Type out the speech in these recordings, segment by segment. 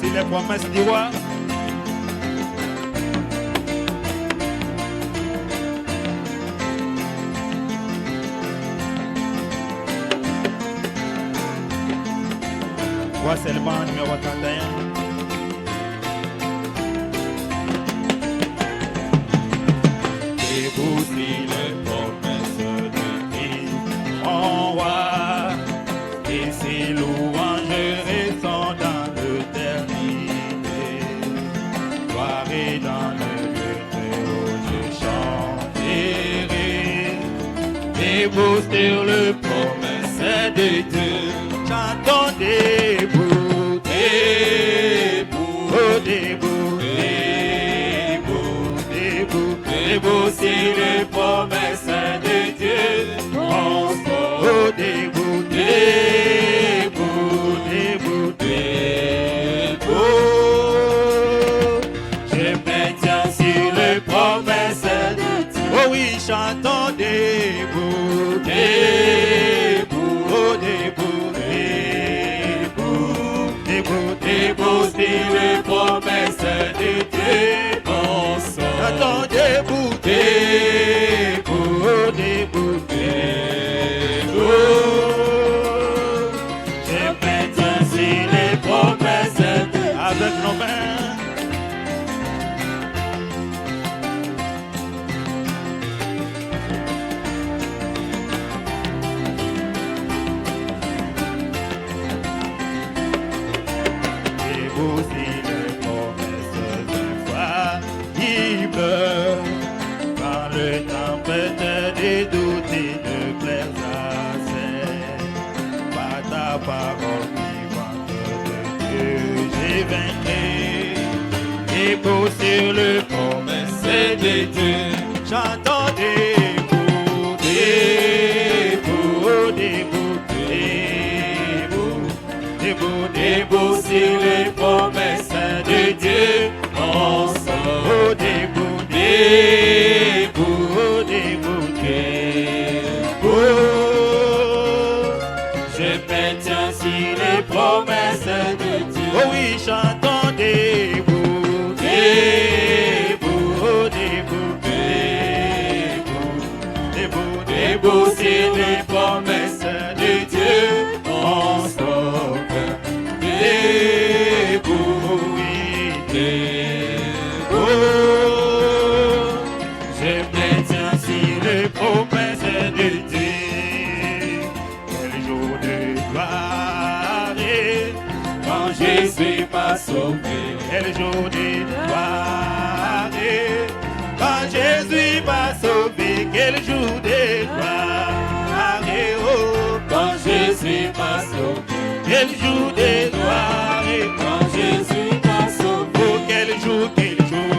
Voici les promesses du roi. Voici le banc numéro 31. Et voici les promesses de Christ, mon roi. Et ses louanges sont dans l'éternité. Gloire et dans le lieu très haut, je chanterai. Et vous sur le promesse de Dieu. Chantons debout, Debout, debout, debout, debout, debout sur les promesses de Dieu. On sort oh, debout, debout, debout, debout. Je maintiens sur les promesses de Dieu. oh oui, chantons debout, Debout, oh, debout, debout, debout sur les promesses de Dieu. On sort chantons debout, debout, oh, debout, debout. Je maintiens sur les promesses de Dieu. avec nos mains. Et aussi les promesses infaillibles. Quand le tempête des doutes et de clairs accès, par ta parole vivante de Dieu, j'ai vaincu. Et pour sur le promesse de Dieu, chantons debout, debout, debout, debout, debout, Debout sur les promesses de Dieu. On sort oh, debout, debout, debout, debout. Je maintiens sur les promesses de Dieu. oh oui, chantons debout, Debout, debout, debout, debout sur les promesses de Dieu. On sort debout, oui, debout. Je maintiens sur les promesses de Dieu. quel jour de gloire, Quand Jésus m'a sauvé, quel jour de gloire, quand Jésus m'a sauvé, quel jour de gloire, oh, quand Jésus m'a sauvé, quel jour de gloire, quand Jésus m'a sauvé, oh, quel jour, quel jour,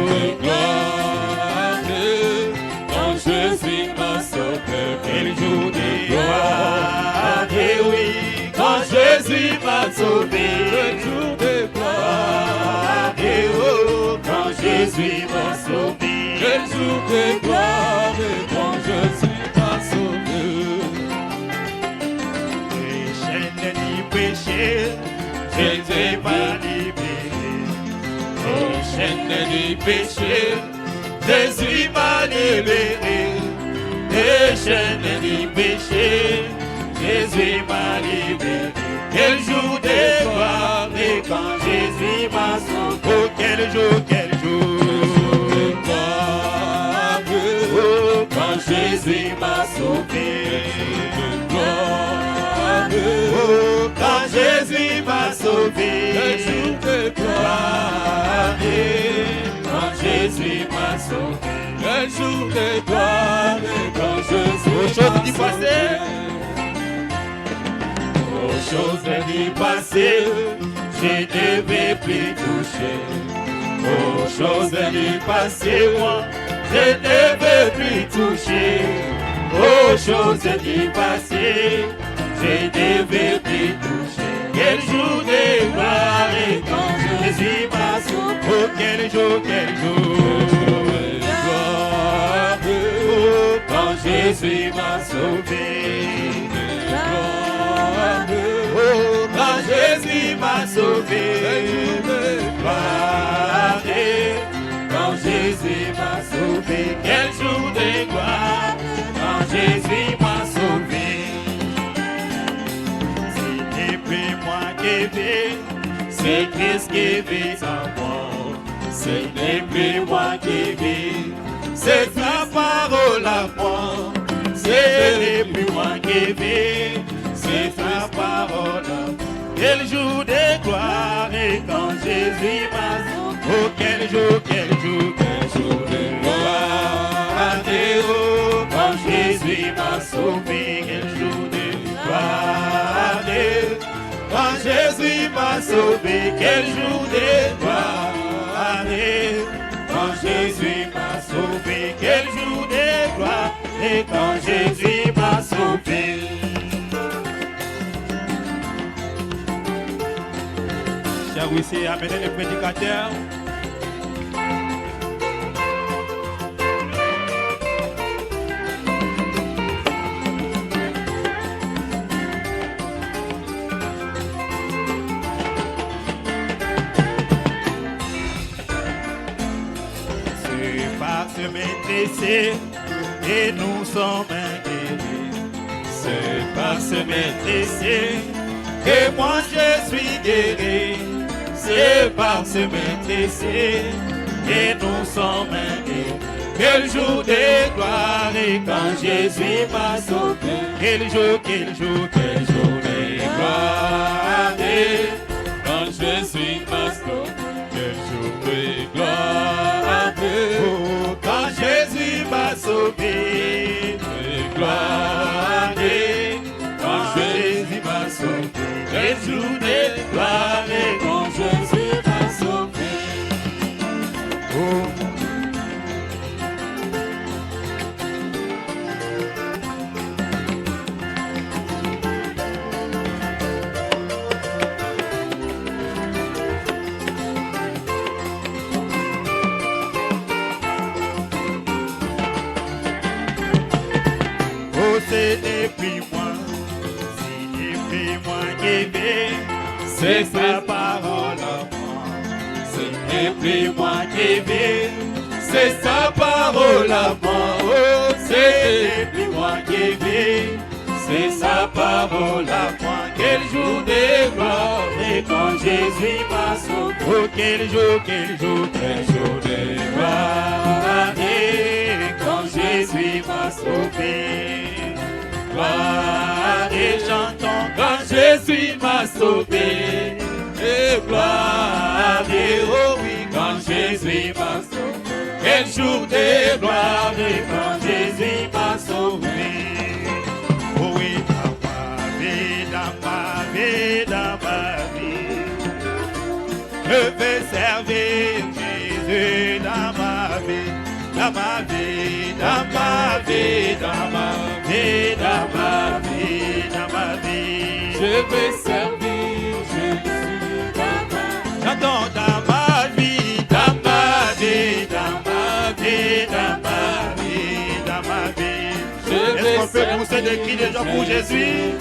de gloire. Quand Jésus m'a sauvé, quel jour de gloire, oui, quand Jésus m'a sauvé, quel jour de gloire, oh, quand Jésus m'a sauvé, quel jour de gloire, quand Jésus m'a sauvé. les chaînes du péché, J'étais pas libéré, aux chaînes du péché, Jésus m'a libéré, les chaînes du péché, Jésus m'a libéré. Quel jour de gloire, et quand Jésus m'a sauvé, oh, quel jour, quel jour, de gloire, oh, quand Jésus m'a sauvé, de gloire, oh, quand Jésus m'a sauvé, quel jour de gloire, quand Jésus m'a sauvé, quel jour de gloire, quand Jésus aux choses du passé, aux choses du passé, je ne vais plus toucher. Aux choses du passé, moi, je ne veux plus toucher. Aux choses du passé, je ne veux plus toucher. quel jour de gloire, et quand Jésus m'a sauvé, oh, quel jour, quel jour, oh, quand Jésus m'a sauvé, oh, quand Jésus m'a sauvé, sauvé, quel jour de gloire, quand Jésus m'a sauvé. Ce n'est plus moi qui vis, c'est Christ qui vit en moi. Ce n'est plus moi qui vis, c'est sa parole à moi. Ce n'est plus moi qui vis, c'est sa parole à moi. Quel jour de gloire et quand Jésus m'a sauvé. Oh, quel jour de gloire. Oh, quand Jésus m'a sauvé. Quel jour de gloire. Quand Jésus m'a sauvé. Quel jour de gloire. Quand Jésus m'a sauvé. Quel jour de gloire. Et quand Jésus m'a sauvé. Shall we say amen le prédicateur? C'est par ce maîtrisé et nous sommes guéris. C'est par ce maîtrisé et moi je suis guéri. C'est par ce maîtrisé et nous sommes guéris. Quel jour de gloire et quand Jésus m'a sauvé. Quel jour de gloire et quand Jésus m'a sauvé. Quel jour de gloire oh, quand Jésus m'a sauvé. De gloire et quand Jésus m'a sauvé. Quel jour de gloire et quand Jésus m'a sauvé. Oh. Oh, ce n'est plus moi, ce n'est plus moi qui vis, c'est sa parole à moi. Ce n'est plus moi qui vis, c'est sa parole à moi. Oh, ce n'est plus moi qui vis, c'est sa parole à moi. Quel jour de gloire et quand Jésus m'a sauvé. Oh, quel jour de gloire et quand Jésus m'a sauvé. Gloire et chantons quand Jésus m'a sauvé. Et gloire et oh oui quand Jésus m'a sauvé. Quel jour de gloire et quand Jésus m'a sauvé. Oh oui, dans ma vie, dans ma vie, dans ma vie, je vais servir Jésus dans ma vie. Dans ma vie, dans ma vie, dans ma vie, dans ma vie, dans ma vie, je vais servir Jésus dans ma vie. J'entends dans ma vie, dans ma vie, dans ma vie, dans ma vie, dans ma vie. Est-ce qu'on peut pousser des cris de joie pour Jésus?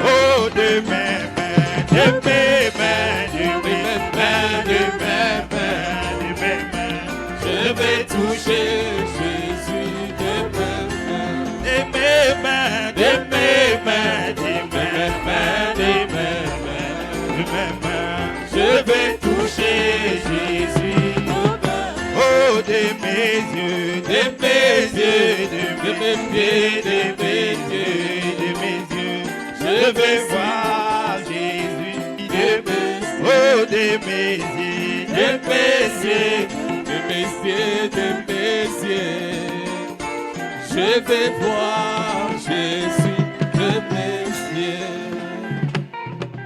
Oh, de mes mains, de mes mains, de mes mains, de mes mains, de mes mains. Je vais toucher Jésus de mes mains, de mes mains, de mes mains, de mes mains, de mes mains. Je vais toucher Jésus. Oh, de mes yeux, de mes yeux, de mes pieds, de mes yeux, de mes yeux. Je vais voir Jésus de mes yeux. Oh, de mes yeux, de mes yeux. De mes yeux, je vais voir Jésus de mes yeux.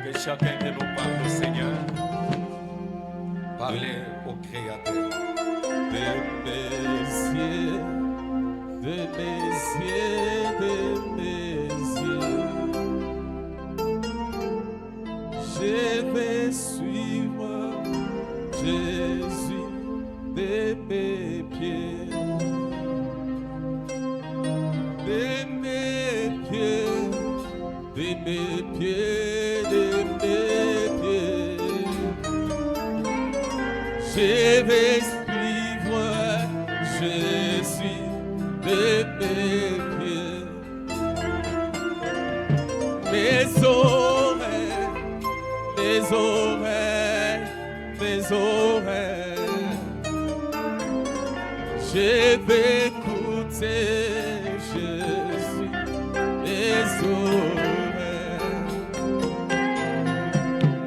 Que chacun de nous parle au Seigneur. Parlez au Créateur. De mes yeux, de mes yeux, de mes yeux. Je vais suivre Jésus. De mes pieds, de mes pieds, de mes pieds, de mes pieds, je vais suis de mes pieds. Mes oreilles, mes oreilles, mes oreilles, je vais écouter Jésus, mes oreilles,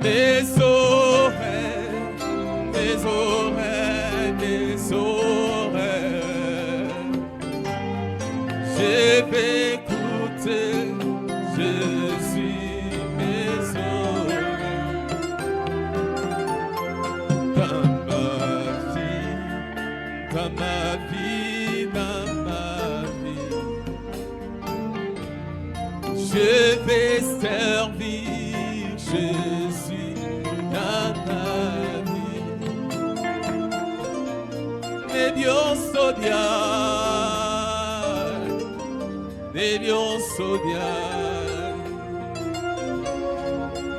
mes oreilles, mes oreilles, mes oreilles, je vais écouter Jésus, mes oreilles, dans ma vie, dans ma vie, dans ma vie, je vais servir Jésus dans ma vie. Ne Dios odiar, ne Dios odiar,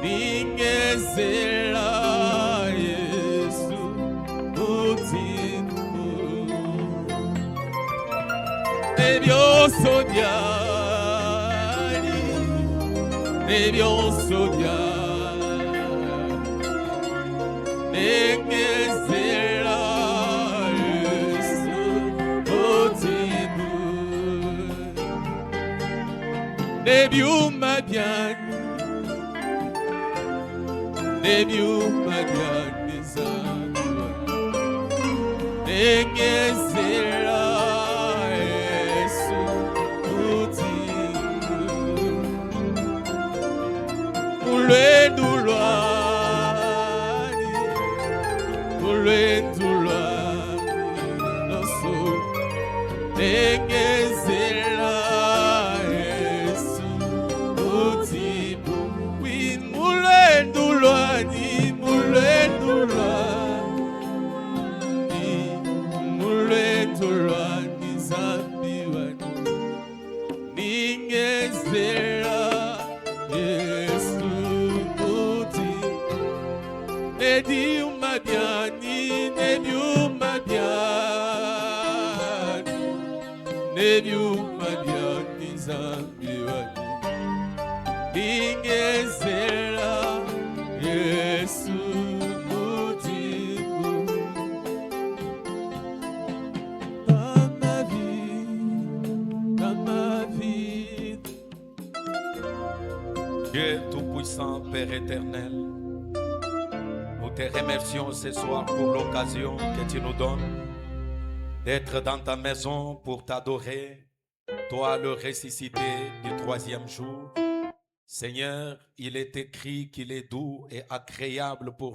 ninguém será isso motivo. Debios odiar, debios odiar, ninguém será isso motivo. Debiu madian, debiu madian bizarro, ninguém será isso motivo. Mulher do lar, mulher do lar, nosso ninguém será isso motivo. Oui, mulher do lar, mulher do lar, mulher do lar, zambiwa, ninguém será isso motivo. Ne diu madiani, ne diu madiani, ne diu madiani, zambiwa, ninguém será isso motivo. Dans ma vie, dans ma vie. Dieu Tout-Puissant, Père éternel, nous te remercions ce soir pour l'occasion que tu nous donnes d'être dans ta maison pour t'adorer, toi le ressuscité du troisième jour. Seigneur, il est écrit qu'il est doux et agréable pour